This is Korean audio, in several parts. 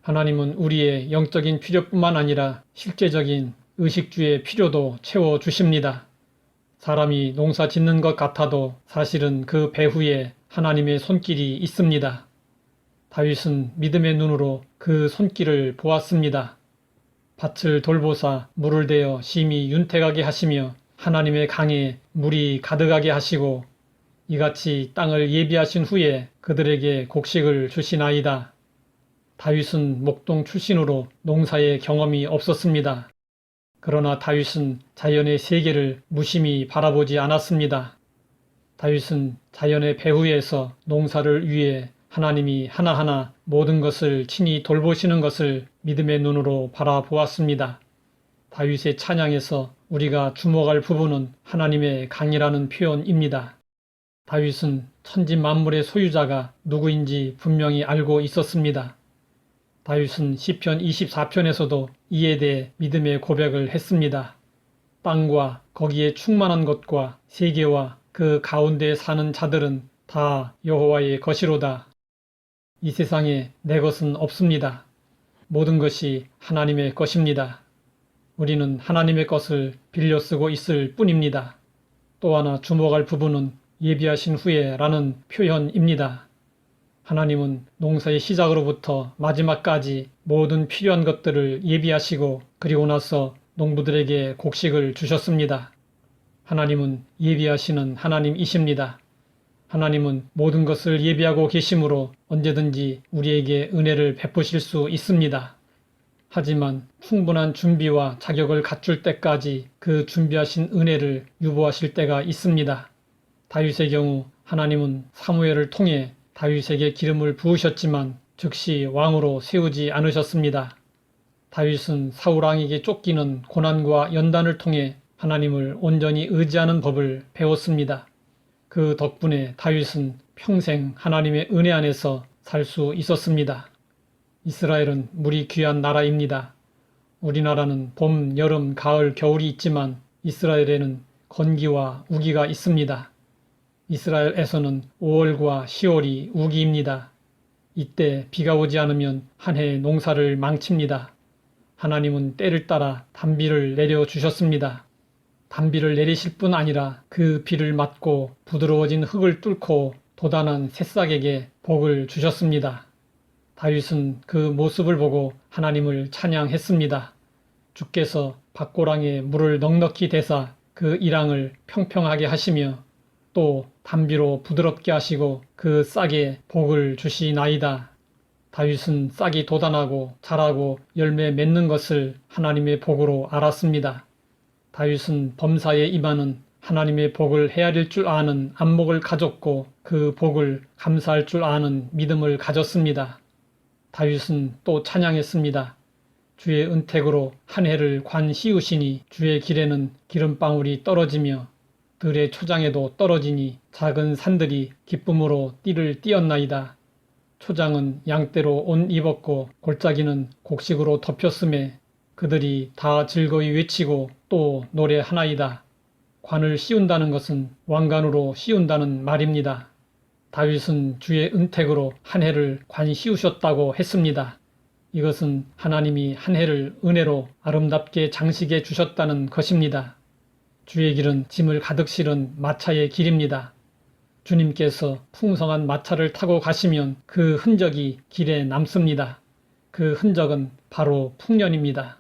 하나님은 우리의 영적인 필요뿐만 아니라 실제적인 의식주의 필요도 채워주십니다. 사람이 농사 짓는 것 같아도 사실은 그 배후에 하나님의 손길이 있습니다. 다윗은 믿음의 눈으로 그 손길을 보았습니다. 밭을 돌보사 물을 대어 심히 윤택하게 하시며 하나님의 강에 물이 가득하게 하시고 이같이 땅을 예비하신 후에 그들에게 곡식을 주시나이다. 다윗은 목동 출신으로 농사의 경험이 없었습니다. 그러나 다윗은 자연의 세계를 무심히 바라보지 않았습니다. 다윗은 자연의 배후에서 농사를 위해 하나님이 하나하나 모든 것을 친히 돌보시는 것을 믿음의 눈으로 바라보았습니다. 다윗의 찬양에서 우리가 주목할 부분은 하나님의 강이라는 표현입니다. 다윗은 천지 만물의 소유자가 누구인지 분명히 알고 있었습니다. 다윗은 시편 24편에서도 이에 대해 믿음의 고백을 했습니다. 땅과 거기에 충만한 것과 세계와 그 가운데 사는 자들은 다 여호와의 것이로다. 이 세상에 내 것은 없습니다. 모든 것이 하나님의 것입니다. 우리는 하나님의 것을 빌려 쓰고 있을 뿐입니다. 또 하나 주목할 부분은 예비하신 후에 라는 표현입니다. 하나님은 농사의 시작으로부터 마지막까지 모든 필요한 것들을 예비하시고 그리고 나서 농부들에게 곡식을 주셨습니다. 하나님은 예비하시는 하나님이십니다. 하나님은 모든 것을 예비하고 계심으로 언제든지 우리에게 은혜를 베푸실 수 있습니다. 하지만 충분한 준비와 자격을 갖출 때까지 그 준비하신 은혜를 유보하실 때가 있습니다. 다윗의 경우 하나님은 사무엘을 통해 다윗에게 기름을 부으셨지만 즉시 왕으로 세우지 않으셨습니다. 다윗은 사울 왕에게 쫓기는 고난과 연단을 통해 하나님을 온전히 의지하는 법을 배웠습니다. 그 덕분에 다윗은 평생 하나님의 은혜 안에서 살 수 있었습니다. 이스라엘은 물이 귀한 나라입니다. 우리나라는 봄, 여름, 가을, 겨울이 있지만 이스라엘에는 건기와 우기가 있습니다. 이스라엘에서는 5월과 10월이 우기입니다. 이때 비가 오지 않으면 한 해 농사를 망칩니다. 하나님은 때를 따라 단비를 내려주셨습니다. 단비를 내리실 뿐 아니라 그 비를 맞고 부드러워진 흙을 뚫고 돋아난 새싹에게 복을 주셨습니다. 다윗은 그 모습을 보고 하나님을 찬양했습니다. 주께서 밭고랑에 물을 넉넉히 대사 그 일항을 평평하게 하시며 또 단비로 부드럽게 하시고 그 싹에 복을 주시나이다. 다윗은 싹이 돋아나고 자라고 열매 맺는 것을 하나님의 복으로 알았습니다. 다윗은 범사에 임하는 하나님의 복을 헤아릴 줄 아는 안목을 가졌고 그 복을 감사할 줄 아는 믿음을 가졌습니다. 다윗은 또 찬양했습니다. 주의 은택으로 한 해를 관 씌우시니 주의 길에는 기름방울이 떨어지며 들의 초장에도 떨어지니 작은 산들이 기쁨으로 띠를 띄었나이다. 초장은 양떼로 옷 입었고 골짜기는 곡식으로 덮였음에 그들이 다 즐거이 외치고 또 노래하나이다. 관을 씌운다는 것은 왕관으로 씌운다는 말입니다. 다윗은 주의 은택으로 한 해를 관 씌우셨다고 했습니다. 이것은 하나님이 한 해를 은혜로 아름답게 장식해 주셨다는 것입니다. 주의 길은 짐을 가득 실은 마차의 길입니다. 주님께서 풍성한 마차를 타고 가시면 그 흔적이 길에 남습니다. 그 흔적은 바로 풍년입니다.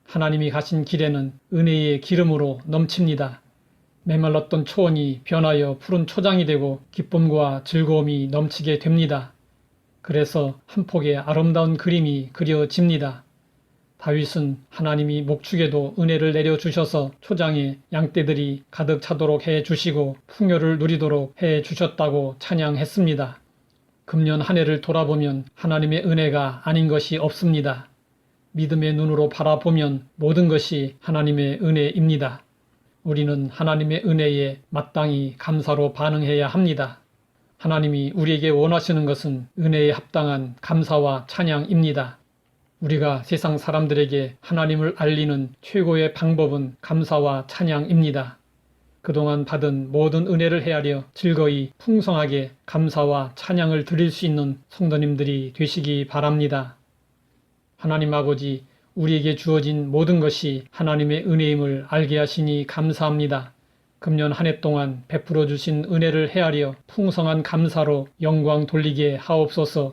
하나님이 가신 길에는 은혜의 기름으로 넘칩니다. 메말랐던 초원이 변하여 푸른 초장이 되고 기쁨과 즐거움이 넘치게 됩니다. 그래서 한 폭의 아름다운 그림이 그려집니다. 다윗은 하나님이 목축에도 은혜를 내려주셔서 초장에 양떼들이 가득 차도록 해주시고 풍요를 누리도록 해주셨다고 찬양했습니다. 금년 한 해를 돌아보면 하나님의 은혜가 아닌 것이 없습니다. 믿음의 눈으로 바라보면 모든 것이 하나님의 은혜입니다. 우리는 하나님의 은혜에 마땅히 감사로 반응해야 합니다. 하나님이 우리에게 원하시는 것은 은혜에 합당한 감사와 찬양입니다. 우리가 세상 사람들에게 하나님을 알리는 최고의 방법은 감사와 찬양입니다. 그동안 받은 모든 은혜를 헤아려 즐거이 풍성하게 감사와 찬양을 드릴 수 있는 성도님들이 되시기 바랍니다. 하나님 아버지, 우리에게 주어진 모든 것이 하나님의 은혜임을 알게 하시니 감사합니다. 금년 한 해 동안 베풀어 주신 은혜를 헤아려 풍성한 감사로 영광 돌리게 하옵소서.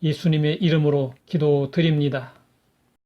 예수님의 이름으로 기도드립니다.